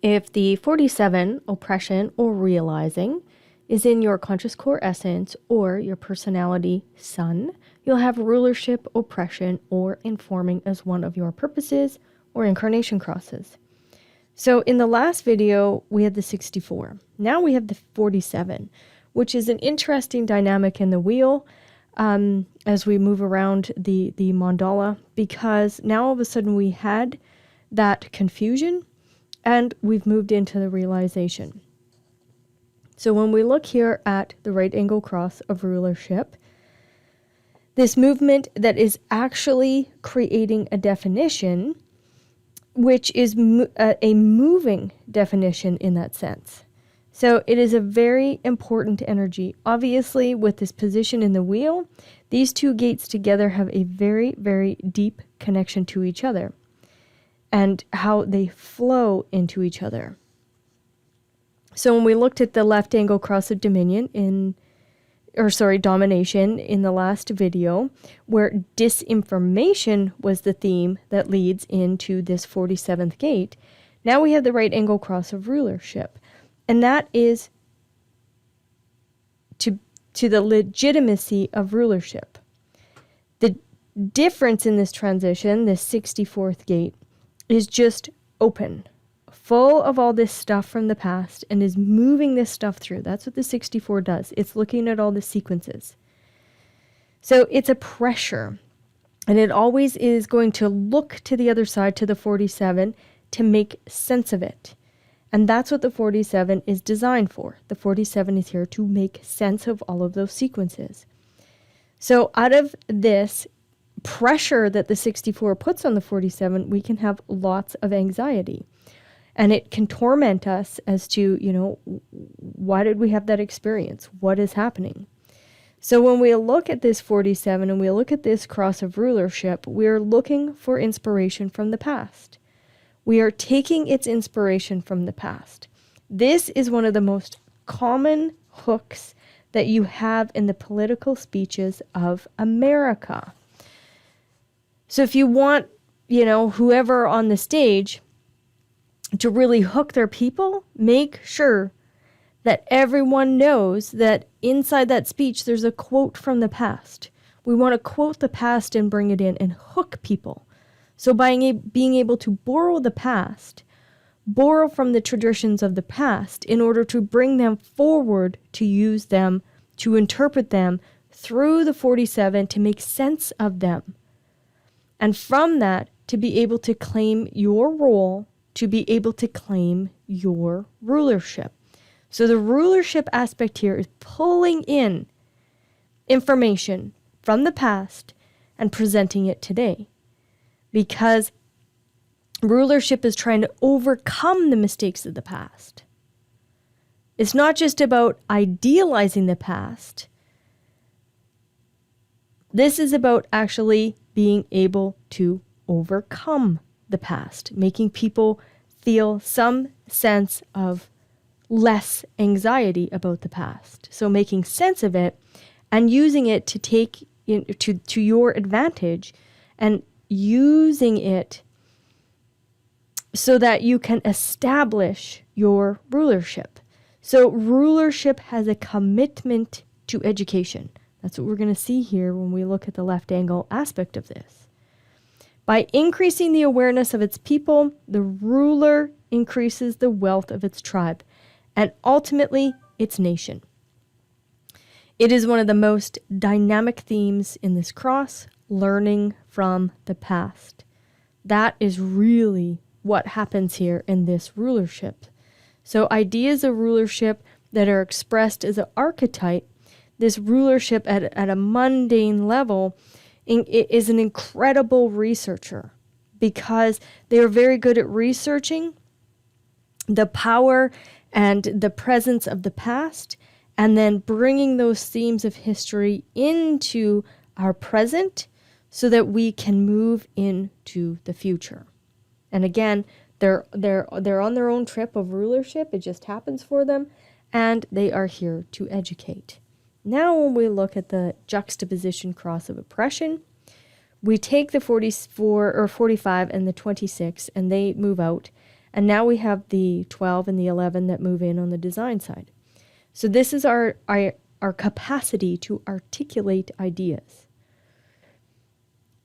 If the 47, oppression or realizing, is in your conscious core essence or your personality sun, you'll have rulership, oppression, or informing as one of your purposes or incarnation crosses. So in the last video, we had the 64. Now we have the 47, which is an interesting dynamic in the wheel as we move around the mandala, because now all of a sudden we had that confusion and we've moved into the realization. So when we look here at the right angle cross of rulership, this movement that is actually creating a definition, which is a moving definition in that sense. So it is a very important energy. Obviously, with this position in the wheel, these two gates together have a very, very deep connection to each other and how they flow into each other. So when we looked at the left angle cross of domination in the last video, where disinformation was the theme that leads into this 47th gate, now we have the right angle cross of rulership. And that is to the legitimacy of rulership. The difference in this transition, this 64th gate, is just open, full of all this stuff from the past, and is moving this stuff through. That's what the 64 does. It's looking at all the sequences. So it's a pressure, and it always is going to look to the other side, to the 47, to make sense of it. And that's what the 47 is designed for. The 47 is here to make sense of all of those sequences. So out of this pressure that the 64 puts on the 47, we can have lots of anxiety. And it can torment us as to, why did we have that experience? What is happening? So when we look at this 47 and we look at this cross of rulership, we're looking for inspiration from the past. We are taking its inspiration from the past. This is one of the most common hooks that you have in the political speeches of America. So if you want, whoever on the stage to really hook their people, make sure that everyone knows that inside that speech there's a quote from the past. We want to quote the past and bring it in and hook people. So by being able to borrow the past, borrow from the traditions of the past in order to bring them forward, to use them, to interpret them through the 47, to make sense of them. And from that, to be able to claim your role, to be able to claim your rulership. So the rulership aspect here is pulling in information from the past and presenting it today. Because rulership is trying to overcome the mistakes of the past. It's not just about idealizing the past. This is about actually being able to overcome the past, making people feel some sense of less anxiety about the past. So making sense of it and using it to take to your advantage, and using it so that you can establish your rulership. So rulership has a commitment to education. That's what we're going to see here when we look at the left angle aspect of this. By increasing the awareness of its people, the ruler increases the wealth of its tribe and ultimately its nation. It is one of the most dynamic themes in this cross, learning from the past. That is really what happens here in this rulership. So ideas of rulership that are expressed as an archetype, this rulership at a mundane level is an incredible researcher, because they are very good at researching the power and the presence of the past, and then bringing those themes of history into our present so that we can move into the future. And again, they're on their own trip of rulership. It just happens for them, and they are here to educate. Now when we look at the juxtaposition cross of oppression, we take the 44 or 45 and the 26, and they move out. And now we have the 12 and the 11 that move in on the design side. So this is our capacity to articulate ideas.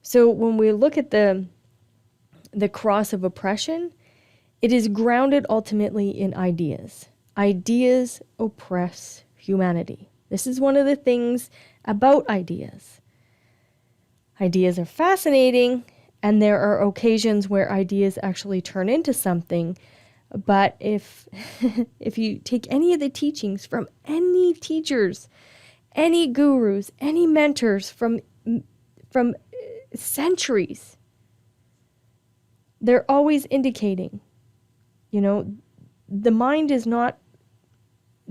So when we look at the cross of oppression, it is grounded ultimately in ideas. Ideas oppress humanity. This is one of the things about ideas. Ideas are fascinating, and there are occasions where ideas actually turn into something. But if you take any of the teachings from any teachers, any gurus, any mentors from centuries, they're always indicating, the mind is not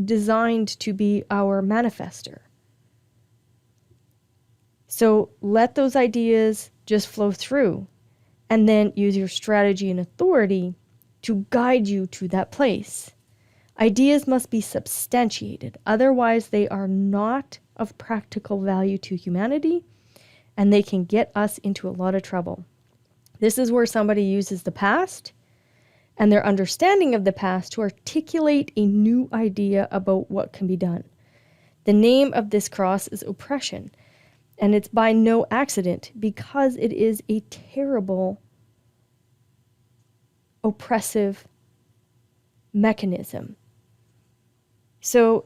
designed to be our manifester. So let those ideas just flow through, and then use your strategy and authority to guide you to that place. Ideas must be substantiated. Otherwise, they are not of practical value to humanity, and they can get us into a lot of trouble. This is where somebody uses the past and their understanding of the past to articulate a new idea about what can be done. The name of this cross is oppression, and it's by no accident, because it is a terrible oppressive mechanism. So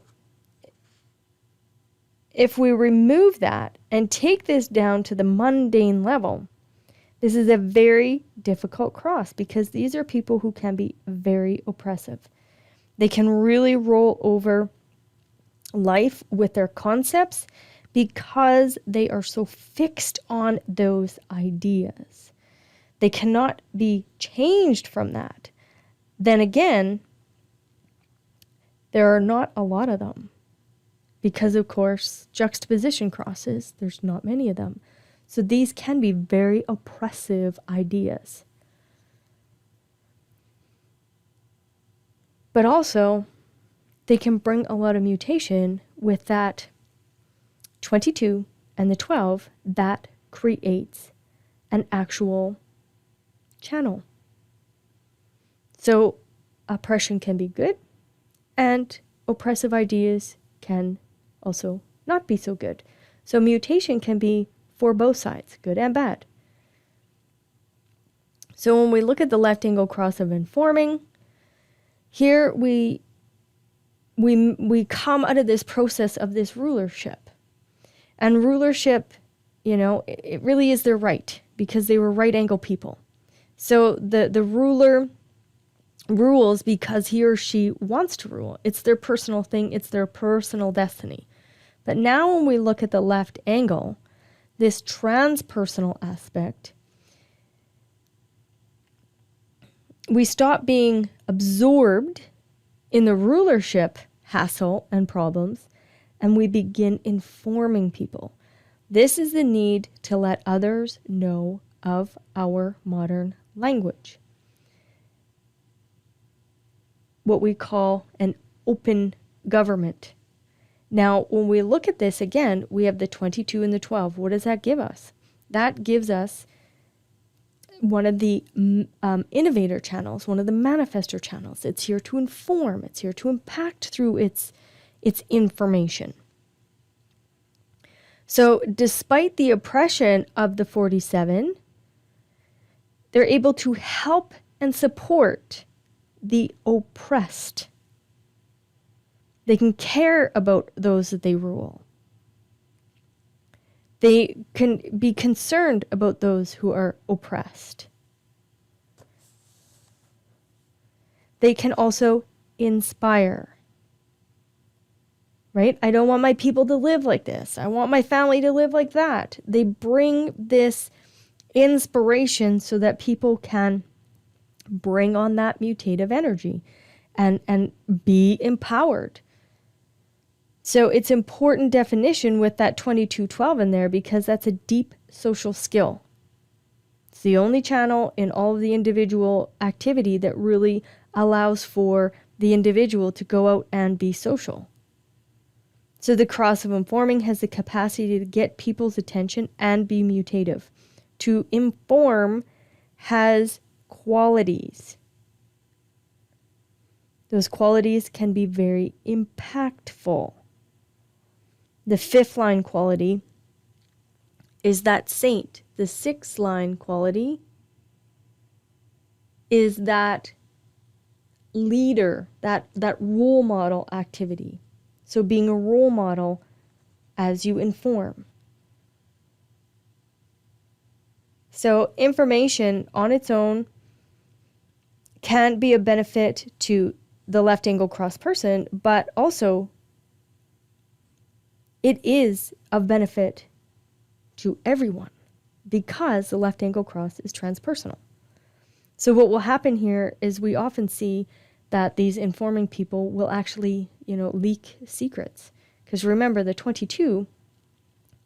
if we remove that and take this down to the mundane level, this is a very difficult cross, because these are people who can be very oppressive. They can really roll over life with their concepts because they are so fixed on those ideas. They cannot be changed from that. Then again, there are not a lot of them, because of course, juxtaposition crosses, there's not many of them. So these can be very oppressive ideas. But also, they can bring a lot of mutation with that 22 and the 12 that creates an actual channel. So oppression can be good, and oppressive ideas can also not be so good. So mutation can be for both sides, good and bad. So when we look at the left angle cross of informing, here we come out of this process of this rulership. And rulership, it really is their right, because they were right angle people. So the ruler rules because he or she wants to rule. It's their personal thing. It's their personal destiny. But now when we look at the left angle, this transpersonal aspect, we stop being absorbed in the rulership hassle and problems, and we begin informing people. This is the need to let others know of our modern language. What we call an open government. Now, when we look at this again, we have the 22 and the 12. What does that give us? That gives us one of the innovator channels, one of the manifestor channels. It's here to inform. It's here to impact through its information. So despite the oppression of the 47, they're able to help and support the oppressed. They can care about those that they rule. They can be concerned about those who are oppressed. They can also inspire. Right? I don't want my people to live like this. I want my family to live like that. They bring this inspiration so that people can bring on that mutative energy and be empowered. So it's important definition with that 2212 in there, because that's a deep social skill. It's the only channel in all of the individual activity that really allows for the individual to go out and be social. So the cross of informing has the capacity to get people's attention and be mutative. To inform has qualities. Those qualities can be very impactful. The 5th line quality is that saint. The 6th line quality is that leader, that role model activity. So being a role model as you inform. So information on its own can be a benefit to the left angle cross person, but also it is of benefit to everyone because the left angle cross is transpersonal. So what will happen here is we often see that these informing people will actually, leak secrets. Because remember, the 22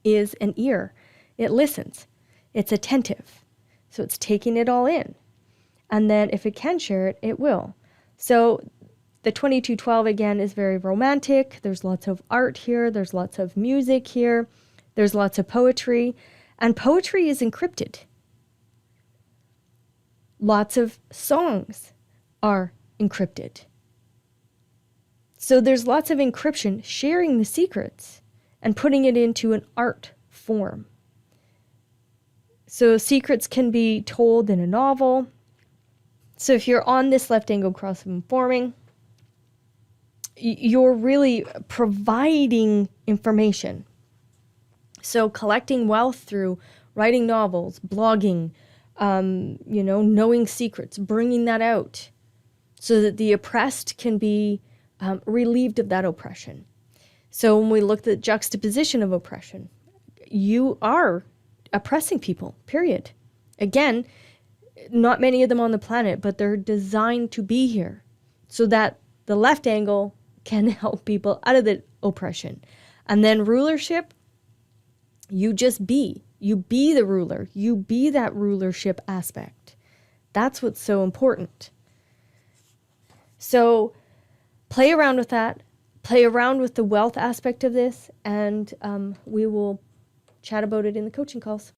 is an ear. It listens. It's attentive. So it's taking it all in. And then if it can share it, it will. So the 2212 again is very romantic. There's lots of art here. There's lots of music here. There's lots of poetry. And poetry is encrypted. Lots of songs are encrypted. So there's lots of encryption, sharing the secrets and putting it into an art form. So secrets can be told in a novel. So if you're on this left angle cross of informing, you're really providing information. So collecting wealth through writing novels, blogging, knowing secrets, bringing that out so that the oppressed can be relieved of that oppression. So when we look at the juxtaposition of oppression, you are oppressing people, period. Again, not many of them on the planet, but they're designed to be here so that the left angle can help people out of the oppression. And then rulership, you just be. You be the ruler. You be that rulership aspect. That's what's so important. So play around with that. Play around with the wealth aspect of this, and we will chat about it in the coaching calls.